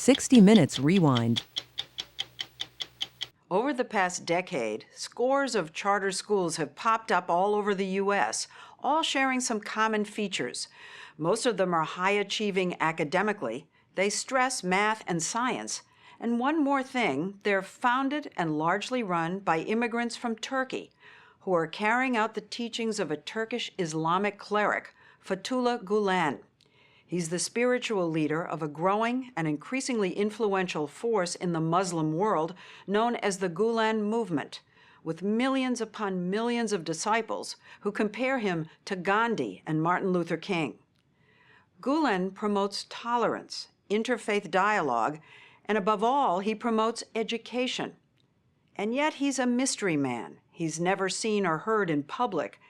60 Minutes Rewind. Over the past decade, scores of charter schools have popped up all over the U.S., all sharing some common features. Most of them are high-achieving academically. They stress math and science. And one more thing, they're founded and largely run by immigrants from Turkey, who are carrying out the teachings of a Turkish Islamic cleric, Fethullah Gülen. He's the spiritual leader of a growing and increasingly influential force in the Muslim world known as the Gülen movement, with millions upon millions of disciples who compare him to Gandhi and Martin Luther King. Gülen promotes tolerance, interfaith dialogue, and above all, he promotes education. And yet he's a mystery man. He's never seen or heard in public.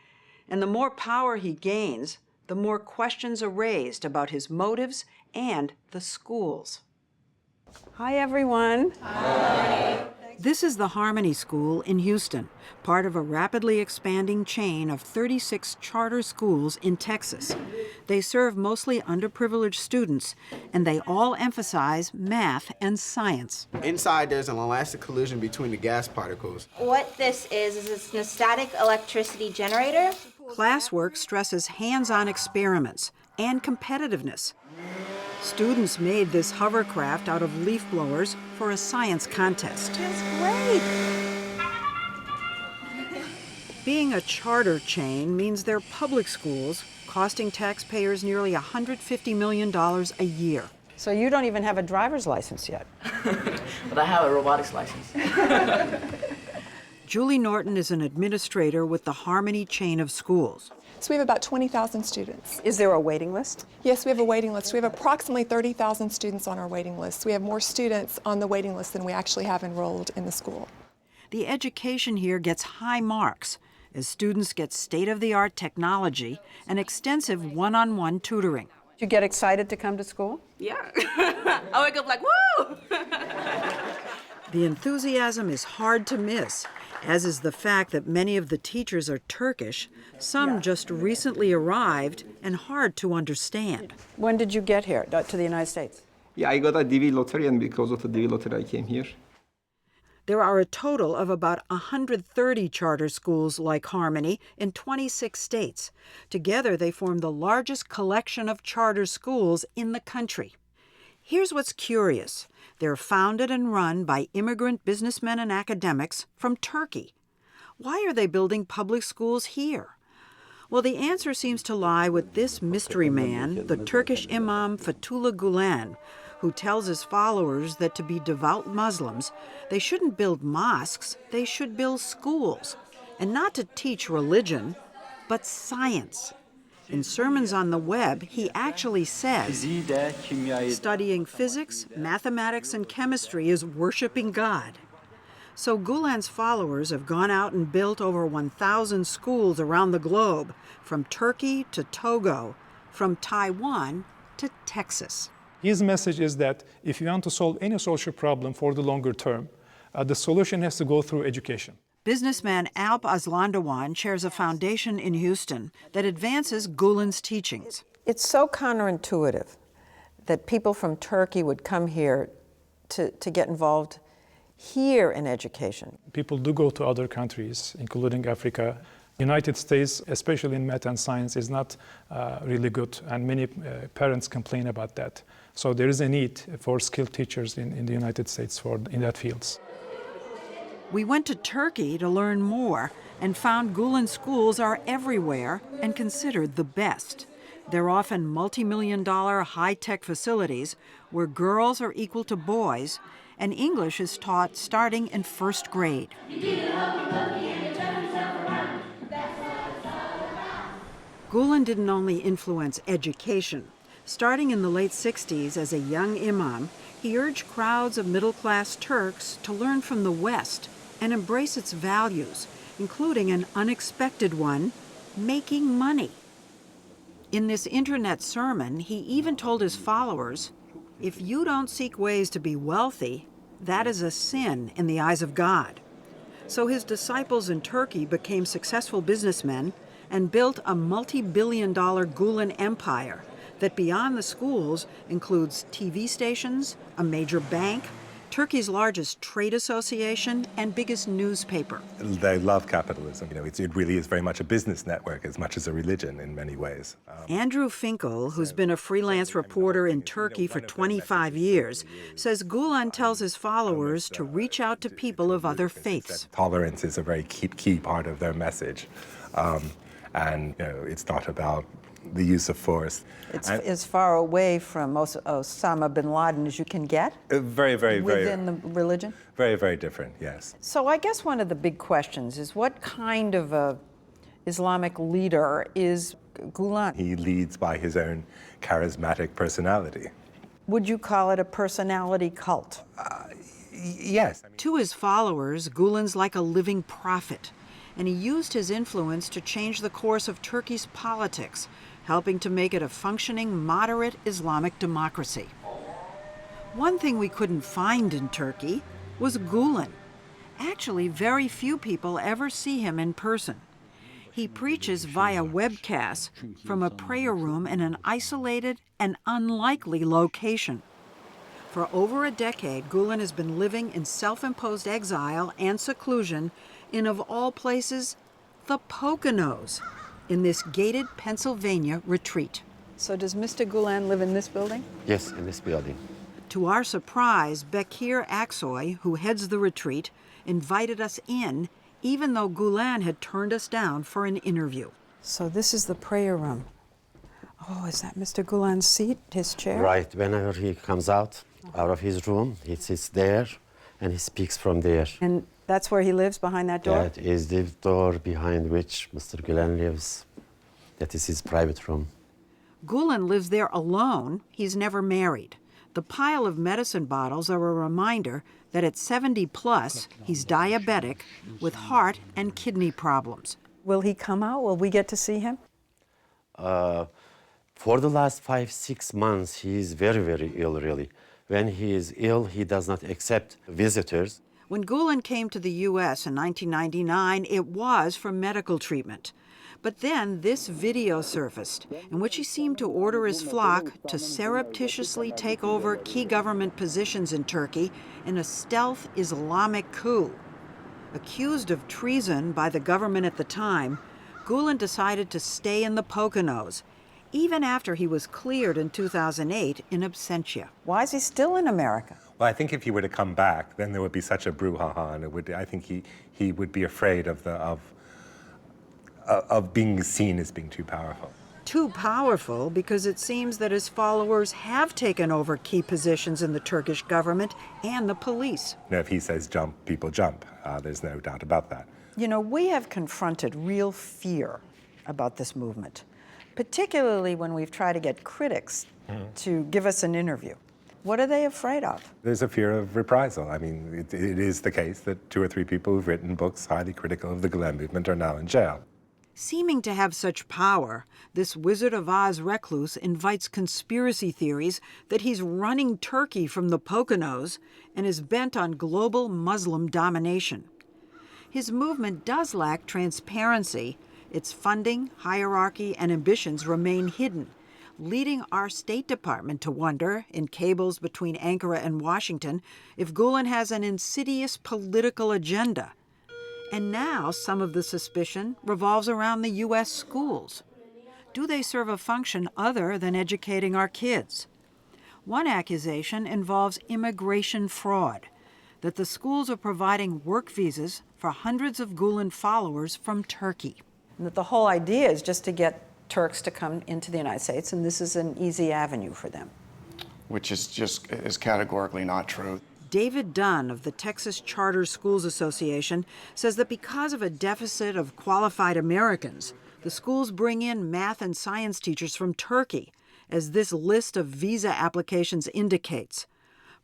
And the more power he gains, the more questions are raised about his motives and the schools. Hi, everyone. Hi. This is the Harmony School in Houston, part of a rapidly expanding chain of 36 charter schools in Texas. They serve mostly underprivileged students, and they all emphasize math and science. Inside, there's an elastic collision between the gas particles. What this is a static electricity generator. Classwork stresses hands-on experiments and competitiveness. Students made this hovercraft out of leaf blowers for a science contest. Feels great. Being a charter chain means they're public schools, costing taxpayers nearly $150 million a year. So you don't even have a driver's license yet. But I have a robotics license. Julie Norton is an administrator with the Harmony chain of schools. So we have about 20,000 students. Is there a waiting list? Yes, we have a waiting list. We have approximately 30,000 students on our waiting list. We have more students on the waiting list than we actually have enrolled in the school. The education here gets high marks as students get state-of-the-art technology and extensive one-on-one tutoring. You get excited to come to school? Yeah. I wake up like, woo! The enthusiasm is hard to miss, as is the fact that many of the teachers are Turkish, some just recently arrived, and hard to understand. When did you get here, to the United States? Yeah, I got a DV lottery, and because of the DV lottery, I came here. There are a total of about 130 charter schools like Harmony in 26 states. Together, they form the largest collection of charter schools in the country. Here's what's curious. They're founded and run by immigrant businessmen and academics from Turkey. Why are they building public schools here? Well, the answer seems to lie with this mystery man, the Turkish Imam Fethullah Gülen, who tells his followers that to be devout Muslims, they shouldn't build mosques, they should build schools, and not to teach religion, but science. In sermons on the web, he actually says, studying physics, mathematics, and chemistry is worshiping God. So Gülen's followers have gone out and built over 1,000 schools around the globe, from Turkey to Togo, from Taiwan to Texas. His message is that if you want to solve any social problem for the longer term, the solution has to go through education. Businessman Alp Aslandawan chairs a foundation in Houston that advances Gülen's teachings. It's so counterintuitive that people from Turkey would come here to get involved here in education. People do go to other countries, including Africa. United States, especially in math and science, is not really good, and many parents complain about that. So there is a need for skilled teachers in the United States in that fields. We went to Turkey to learn more and found Gülen schools are everywhere and considered the best. They're often multi-million-dollar high-tech facilities where girls are equal to boys and English is taught starting in first grade. Gülen didn't only influence education. Starting in the late 60s as a young imam, he urged crowds of middle-class Turks to learn from the West and embrace its values, including an unexpected one, making money. In this internet sermon, he even told his followers, if you don't seek ways to be wealthy, that is a sin in the eyes of God. So his disciples in Turkey became successful businessmen and built a multi-billion-dollar Gülen empire that beyond the schools includes TV stations, a major bank, Turkey's largest trade association, and biggest newspaper. They love capitalism. It really is very much a business network as much as a religion in many ways. Andrew Finkel, who's been a freelance reporter in Turkey for 25 years, says Gülen tells his followers to reach out to people of other faiths. Tolerance is a very key part of their message. And it's not about the use of force. It's as far away from Osama bin Laden as you can get? Very, within the religion? Very, very different, yes. So I guess one of the big questions is what kind of a Islamic leader is Gülen? He leads by his own charismatic personality. Would you call it a personality cult? Yes. To his followers, Gülen's like a living prophet, and he used his influence to change the course of Turkey's politics, helping to make it a functioning, moderate Islamic democracy. One thing we couldn't find in Turkey was Gülen. Actually, very few people ever see him in person. He preaches via webcast from a prayer room in an isolated and unlikely location. For over a decade, Gülen has been living in self-imposed exile and seclusion in, of all places, the Poconos, in this gated Pennsylvania retreat. So does Mr. Gülen live in this building? Yes, in this building. To our surprise, Bekir Aksoy, who heads the retreat, invited us in, even though Gülen had turned us down for an interview. So this is the prayer room. Oh, is that Mr. Gülen's seat, his chair? Right, whenever he comes out of his room, he sits there and he speaks from there. And that's where he lives, behind that door? That is the door behind which Mr. Gülen lives. That is his private room. Gülen lives there alone. He's never married. The pile of medicine bottles are a reminder that at 70 plus, he's diabetic with heart and kidney problems. Will he come out? Will we get to see him? For the last 5-6 months, he is very, very ill, really. When he is ill, he does not accept visitors. When Gülen came to the U.S. in 1999, it was for medical treatment. But then this video surfaced, in which he seemed to order his flock to surreptitiously take over key government positions in Turkey in a stealth Islamic coup. Accused of treason by the government at the time, Gülen decided to stay in the Poconos, even after he was cleared in 2008 in absentia. Why is he still in America? Well, I think if he were to come back, then there would be such a brouhaha, and I think he would be afraid of being seen as being too powerful. Too powerful because it seems that his followers have taken over key positions in the Turkish government and the police. If he says jump, people jump. There's no doubt about that. We have confronted real fear about this movement, particularly when we've tried to get critics to give us an interview. What are they afraid of? There's a fear of reprisal. I mean, it is the case that 2 or 3 people who've written books highly critical of the Gülen movement are now in jail. Seeming to have such power, this Wizard of Oz recluse invites conspiracy theories that he's running Turkey from the Poconos and is bent on global Muslim domination. His movement does lack transparency. Its funding, hierarchy, and ambitions remain hidden, leading our State Department to wonder, in cables between Ankara and Washington, if Gülen has an insidious political agenda. And now some of the suspicion revolves around the U.S. schools. Do they serve a function other than educating our kids? One accusation involves immigration fraud, that the schools are providing work visas for hundreds of Gülen followers from Turkey. And that the whole idea is just to get Turks to come into the United States, and this is an easy avenue for them. Which is categorically not true. David Dunn of the Texas Charter Schools Association says that because of a deficit of qualified Americans, the schools bring in math and science teachers from Turkey, as this list of visa applications indicates.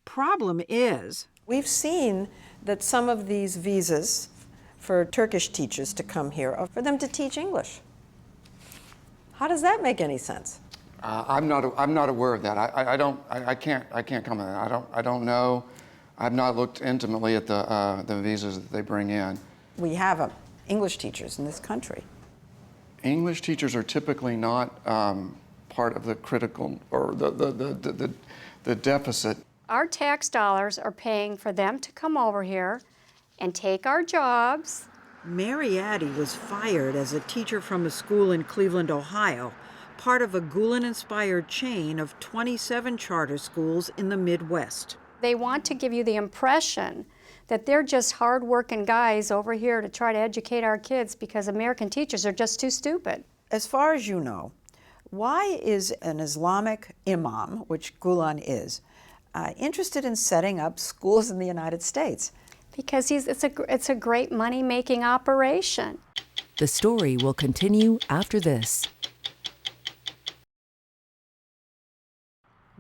Problem is, we've seen that some of these visas for Turkish teachers to come here are for them to teach English. How does that make any sense? I'm not aware of that. I can't comment on that. I don't know. I've not looked intimately at the visas that they bring in. We have English teachers in this country. English teachers are typically not part of the critical, or the deficit. Our tax dollars are paying for them to come over here and take our jobs. Mary Addy was fired as a teacher from a school in Cleveland, Ohio, part of a Gülen-inspired chain of 27 charter schools in the Midwest. They want to give you the impression that they're just hard-working guys over here to try to educate our kids because American teachers are just too stupid. As far as you know, why is an Islamic imam, which Gülen is, interested in setting up schools in the United States? Because it's a great money-making operation. The story will continue after this.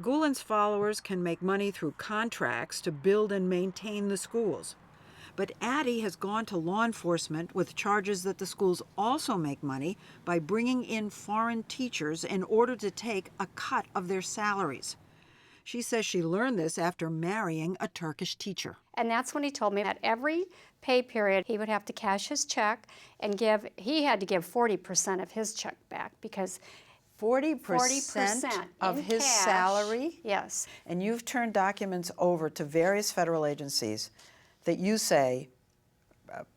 Gülen's followers can make money through contracts to build and maintain the schools. But Addy has gone to law enforcement with charges that the schools also make money by bringing in foreign teachers in order to take a cut of their salaries. She says she learned this after marrying a Turkish teacher. And that's when he told me that every pay period he would have to cash his check and he had to give 40% of his check back because 40% of his cash, salary? Yes. And you've turned documents over to various federal agencies that you say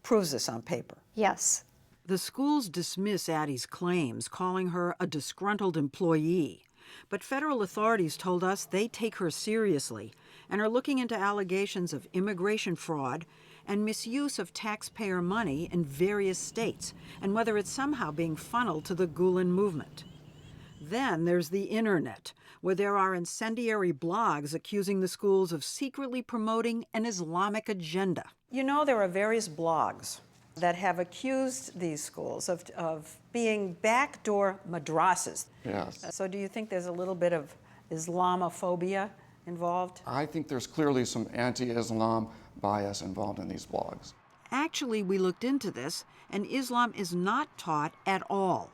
proves this on paper. Yes. The schools dismiss Addy's claims, calling her a disgruntled employee. But federal authorities told us they take her seriously and are looking into allegations of immigration fraud and misuse of taxpayer money in various states, and whether it's somehow being funneled to the Gülen movement. Then there's the internet, where there are incendiary blogs accusing the schools of secretly promoting an Islamic agenda. You know, there are various blogs that have accused these schools of being backdoor madrasas. Yes. So do you think there's a little bit of Islamophobia involved? I think there's clearly some anti-Islam bias involved in these blogs. Actually, we looked into this, and Islam is not taught at all.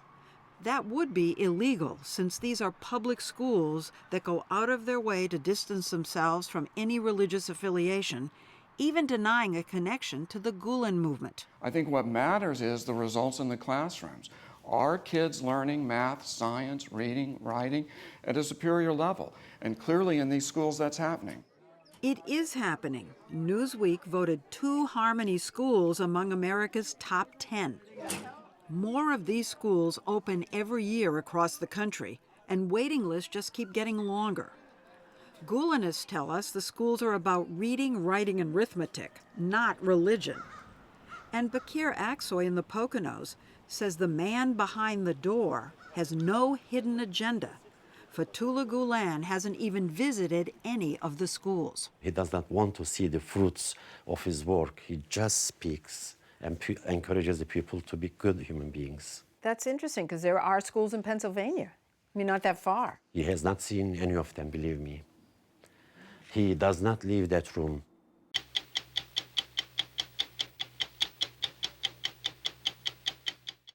That would be illegal, since these are public schools that go out of their way to distance themselves from any religious affiliation, even denying a connection to the Gülen movement. I think what matters is the results in the classrooms. Are kids learning math, science, reading, writing at a superior level? And clearly in these schools that's happening. It is happening. Newsweek voted 2 Harmony schools among America's top 10. More of these schools open every year across the country, and waiting lists just keep getting longer. Gülenists tell us the schools are about reading, writing, and arithmetic, not religion. And Bakir Aksoy in the Poconos says the man behind the door has no hidden agenda. Fethullah Gülen hasn't even visited any of the schools. He does not want to see the fruits of his work. He just speaks and encourages the people to be good human beings. That's interesting, because there are schools in Pennsylvania. I mean, not that far. He has not seen any of them, believe me. He does not leave that room